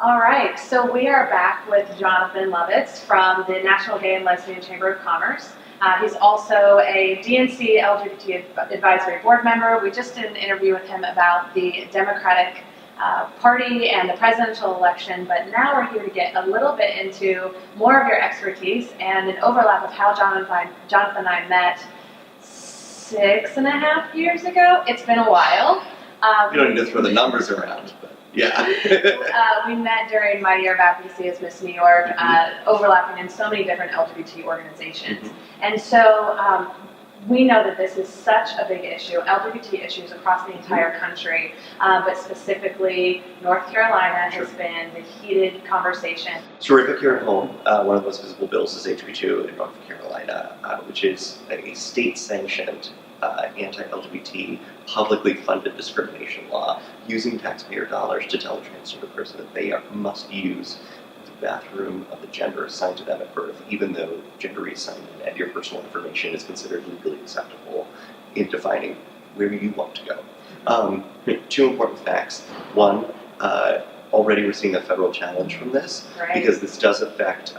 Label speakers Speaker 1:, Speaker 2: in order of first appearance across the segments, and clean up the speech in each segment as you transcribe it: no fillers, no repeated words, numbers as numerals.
Speaker 1: All right, so we are back with Jonathan Lovitz from the National Gay and Lesbian Chamber of Commerce. He's also a DNC LGBT Advisory Board member. We just did an interview with him about the Democratic Party and the presidential election, but now we're here to get a little bit into more of your expertise and an overlap of how Jonathan and I met 6.5 years ago. It's been a while.
Speaker 2: You don't need to throw the numbers around, but yeah.
Speaker 1: We met during my year of advocacy as Miss New York, overlapping in so many different LGBT organizations. And so we know that this is such a big issue, LGBT issues across the entire country, but specifically North Carolina has been the heated conversation.
Speaker 2: Terrific here at home. One of the most visible bills is HB2 in North Carolina, which is a state-sanctioned anti-LGBT, publicly funded discrimination law, using taxpayer dollars to tell a transgender person that they must use the bathroom of the gender assigned to them at birth, even though gender reassignment and your personal information is considered legally acceptable in defining where you want to go. Two important facts. One, already we're seeing a federal challenge from this, because this does affect,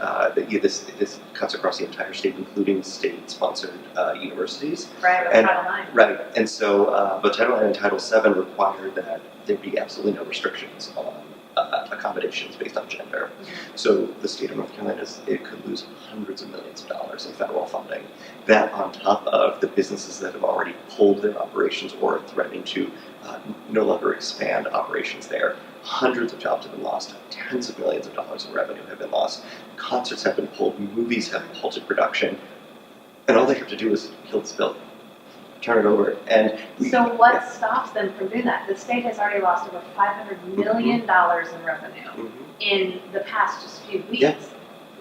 Speaker 2: this cuts across the entire state, including state-sponsored universities.
Speaker 1: Right, with Title IX.
Speaker 2: Right, and so both Title IX and Title VII require that there be absolutely no restrictions on accommodations based on gender. So the state of North Carolina, it could lose hundreds of millions of dollars in federal funding. That on top of the businesses that have already pulled their operations or are threatening to no longer expand operations there. Hundreds of jobs have been lost, tens of millions of dollars in revenue have been lost, concerts have been pulled, movies have halted production, and all they have to do is kill this bill, turn it over. And
Speaker 1: so what stops them from doing that? The state has already lost over $500 million in revenue in the past just few weeks.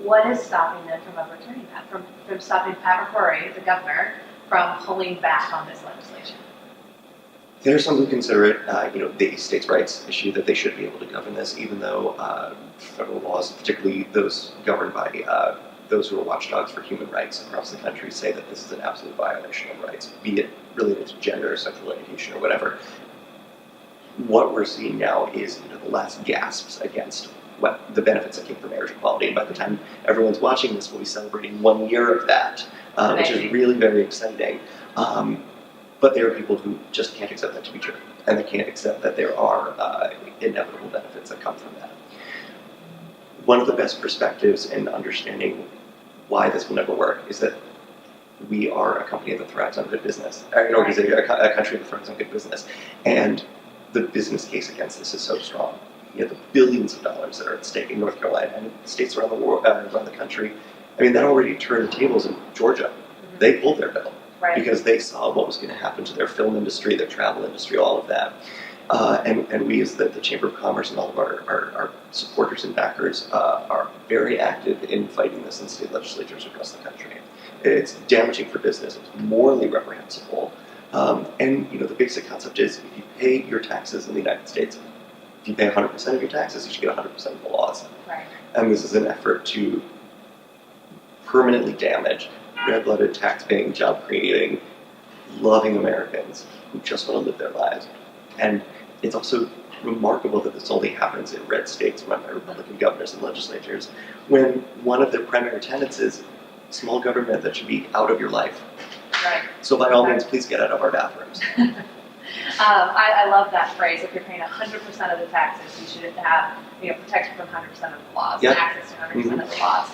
Speaker 1: What is stopping them from overturning that, from stopping Pat McCrory, the governor, from pulling back on this legislation?
Speaker 2: There's some who consider it, the states' rights issue, that they should be able to govern this, even though federal laws, particularly those governed by those who are watchdogs for human rights across the country, say that this is an absolute violation of rights, be it related to gender, sexual orientation, or whatever. What we're seeing now is the last gasps against the benefits that came from marriage equality, and by the time everyone's watching this, we'll be celebrating 1 year of that, which is really very exciting. But there are people who just can't accept that to be true, and they can't accept that there are inevitable benefits that come from that. One of the best perspectives in understanding why this will never work is that we are a company that thrives on good business, an organization, a country that thrives on good business, and the business case against this is so strong. You have the billions of dollars that are at stake in North Carolina and states around the world, around the country. I mean, that already turned the tables in Georgia. They pulled their bill. Because they saw what was going to happen to their film industry, their travel industry, all of that. And we as the Chamber of Commerce and all of our supporters and backers are very active in fighting this in state legislatures across the country. It's damaging for business, it's morally reprehensible. And the basic concept is if you pay your taxes in the United States, if you pay 100% of your taxes, you should get 100% of the laws. And this is an effort to permanently damage red-blooded, tax-paying, job-creating, loving Americans who just want to live their lives. And it's also remarkable that this only happens in red states run by Republican governors and legislatures, when one of their primary tenets is small government that should be out of your life. So by all means, please get out of our bathrooms.
Speaker 1: I love that phrase. If you're paying 100% of the taxes, you should have protection from 100% of the laws, and access to 100% of the laws.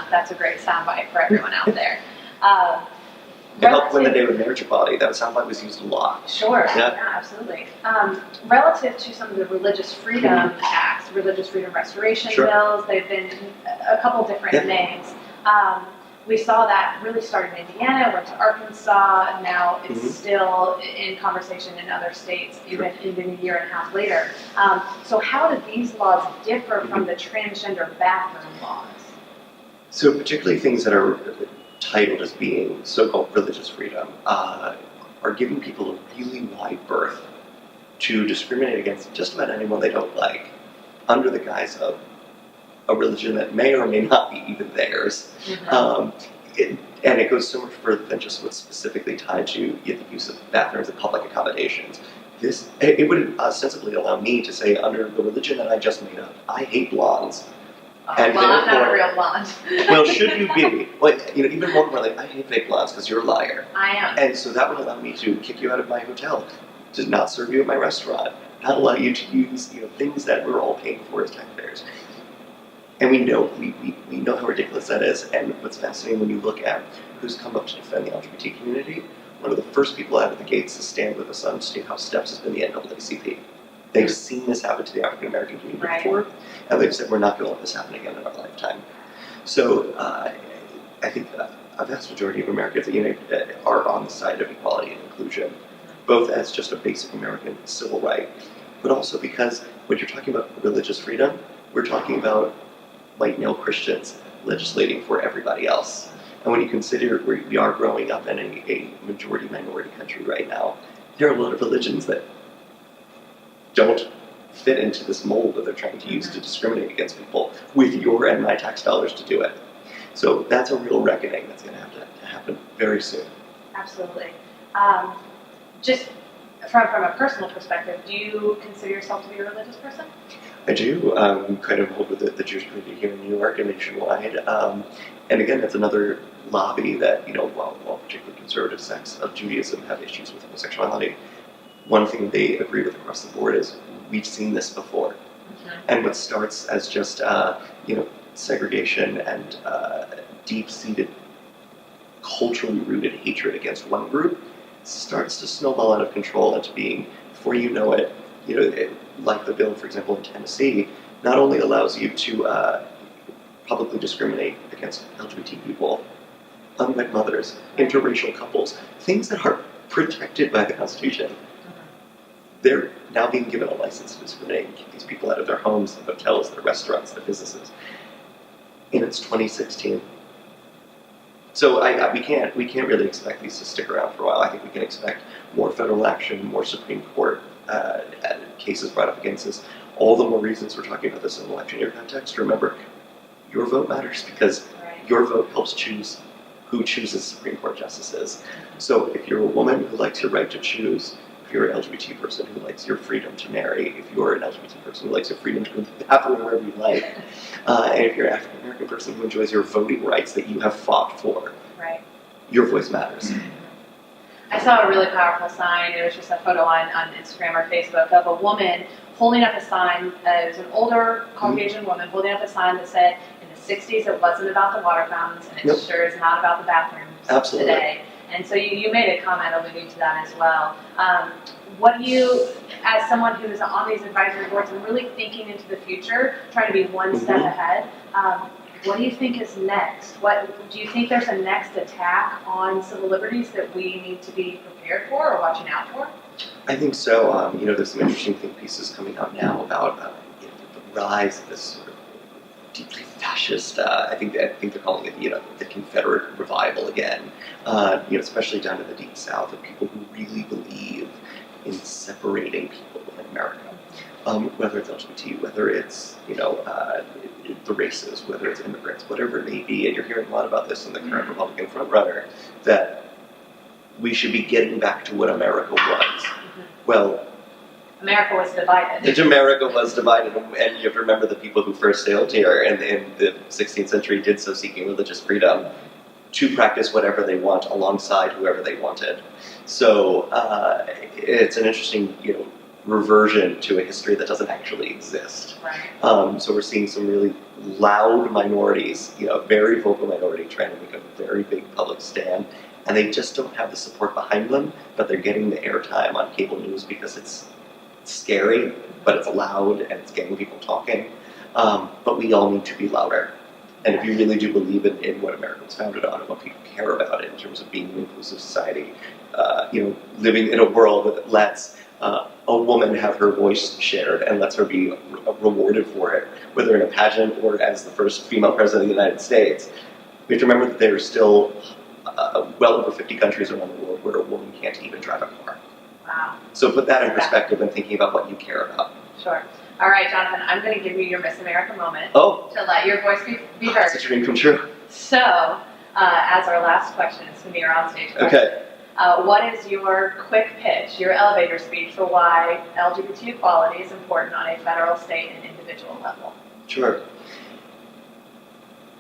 Speaker 1: That's a great soundbite for everyone out there.
Speaker 2: It helped win the day with marriage equality. That soundbite was used a lot.
Speaker 1: Sure, yeah absolutely. Relative to some of the Religious Freedom Acts, Religious Freedom Restoration bills, they've been a couple different names. We saw that really started in Indiana, went to Arkansas, and now it's still in conversation in other states, even a year and a half later. So how do these laws differ from the transgender bathroom laws?
Speaker 2: So particularly things that are titled as being so-called religious freedom are giving people a really wide berth to discriminate against just about anyone they don't like under the guise of a religion that may or may not be even theirs. And it goes so much further than just what's specifically tied to the use of bathrooms and public accommodations. it would ostensibly allow me to say, under the religion that I just made up, I hate blondes. And
Speaker 1: well, I'm not a real blonde.
Speaker 2: Well, should you be? Well, even more like, I hate fake blondes because you're a liar.
Speaker 1: I am.
Speaker 2: And so that would allow me to kick you out of my hotel, to not serve you at my restaurant, not allow you to use things that we're all paying for as taxpayers. And we know how ridiculous that is. And what's fascinating when you look at who's come up to defend the LGBT community, one of the first people out of the gates to stand with us on State House steps has been the NAACP. They've seen this happen to the African American community before, and they've said, we're not going to let this happen again in our lifetime. So I think a vast majority of Americans are on the side of equality and inclusion, both as just a basic American civil right, but also because when you're talking about religious freedom, we're talking about white male Christians legislating for everybody else. And when you consider we are growing up in a majority-minority country right now, there are a lot of religions that don't fit into this mold that they're trying to use to discriminate against people with your and my tax dollars to do it. So that's a real reckoning that's going to have to happen very soon.
Speaker 1: Absolutely. Just from a personal perspective, do you consider yourself to be a religious person?
Speaker 2: I do. I'm kind of involved with the Jewish community here in New York and nationwide. And again, that's another lobby that, while particularly conservative sects of Judaism have issues with homosexuality, one thing they agree with across the board is we've seen this before. Mm-hmm. And what starts as just, segregation and deep-seated, culturally rooted hatred against one group starts to snowball out of control into being, before you know it, like the bill, for example, in Tennessee, not only allows you to publicly discriminate against LGBT people, unwed mothers, interracial couples, things that are protected by the Constitution. They're now being given a license to discriminate and keep these people out of their homes, their hotels, their restaurants, their businesses. And it's 2016. So we can't really expect these to stick around for a while. I think we can expect more federal action, more Supreme Court cases brought up against this. All the more reasons we're talking about this in an election year context. Remember, your vote matters because your vote helps choose who chooses Supreme Court justices. So if you're a woman who likes your right to choose, if you're an LGBT person who likes your freedom to marry, if you're an LGBT person who likes your freedom to go to the bathroom wherever you like, and if you're an African American person who enjoys your voting rights that you have fought for, your voice matters.
Speaker 1: I saw a really powerful sign. It was just a photo on Instagram or Facebook of a woman holding up a sign. It was an older Caucasian woman holding up a sign that said, in the 60s it wasn't about the water fountains, and it sure is not about the bathrooms today. And so you made a comment alluding to that as well. What do you, as someone who is on these advisory boards and really thinking into the future, trying to be one step ahead, what do you think is next? Do you think there's a next attack on civil liberties that we need to be prepared for or watching out for?
Speaker 2: I think so. There's some interesting think pieces coming out now about the rise of this sort of deeply fascist. I think they're calling it the Confederate revival again. Especially down in the deep South, of people who really believe in separating people in America. Whether it's LGBT, whether it's the races, whether it's immigrants, whatever it may be, and you're hearing a lot about this in the current Republican frontrunner, that we should be getting back to what America was. Well,
Speaker 1: America was divided.
Speaker 2: America was divided, and you have to remember the people who first sailed here in the 16th century did so seeking religious freedom to practice whatever they want alongside whoever they wanted. So it's an interesting, reversion to a history that doesn't actually exist.
Speaker 1: Right.
Speaker 2: So we're seeing some really loud minorities, a very vocal minority trying to make a very big public stand, and they just don't have the support behind them, but they're getting the airtime on cable news because it's scary, but it's loud and it's getting people talking. But we all need to be louder. And if you really do believe in what America was founded on and what people care about it in terms of being an inclusive society, living in a world that lets a woman have her voice shared and lets her be rewarded for it, whether in a pageant or as the first female president of the United States, we have to remember that there are still well over 50 countries around the world where a woman can't even drive a car.
Speaker 1: Wow.
Speaker 2: So put that in perspective and thinking about what you care about.
Speaker 1: Sure. All right, Jonathan, I'm going to give you your Miss America moment
Speaker 2: to
Speaker 1: let your voice be heard.
Speaker 2: Such a dream come true.
Speaker 1: So, as our last question, it's going to be our onstage question.
Speaker 2: Okay.
Speaker 1: What is your quick pitch, your elevator speech for why LGBT equality is important on a federal, state, and individual level?
Speaker 2: Sure.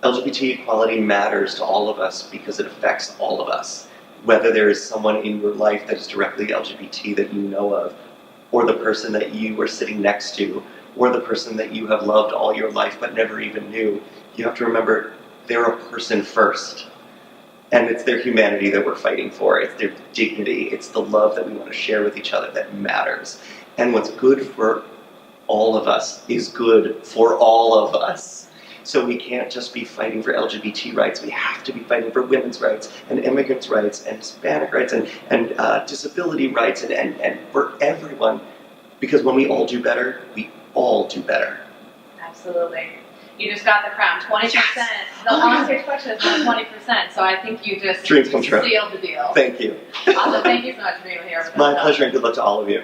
Speaker 2: LGBT equality matters to all of us because it affects all of us. Whether there is someone in your life that is directly LGBT that you know of, or the person that you are sitting next to, or the person that you have loved all your life but never even knew, you have to remember they're a person first. And it's their humanity that we're fighting for. It's their dignity. It's the love that we want to share with each other that matters. And what's good for all of us is good for all of us. So we can't just be fighting for LGBT rights. We have to be fighting for women's rights and immigrants' rights and Hispanic rights and disability rights and for everyone. Because when we all do better, we all do better.
Speaker 1: Absolutely. You just got the crown. 20%.
Speaker 2: Yes.
Speaker 1: The on-stage question is not 20%, so I think you just
Speaker 2: Dreams come true.
Speaker 1: sealed the deal.
Speaker 2: Thank you.
Speaker 1: Awesome. Thank you so much for being here with us.
Speaker 2: My pleasure, and good luck to all of you.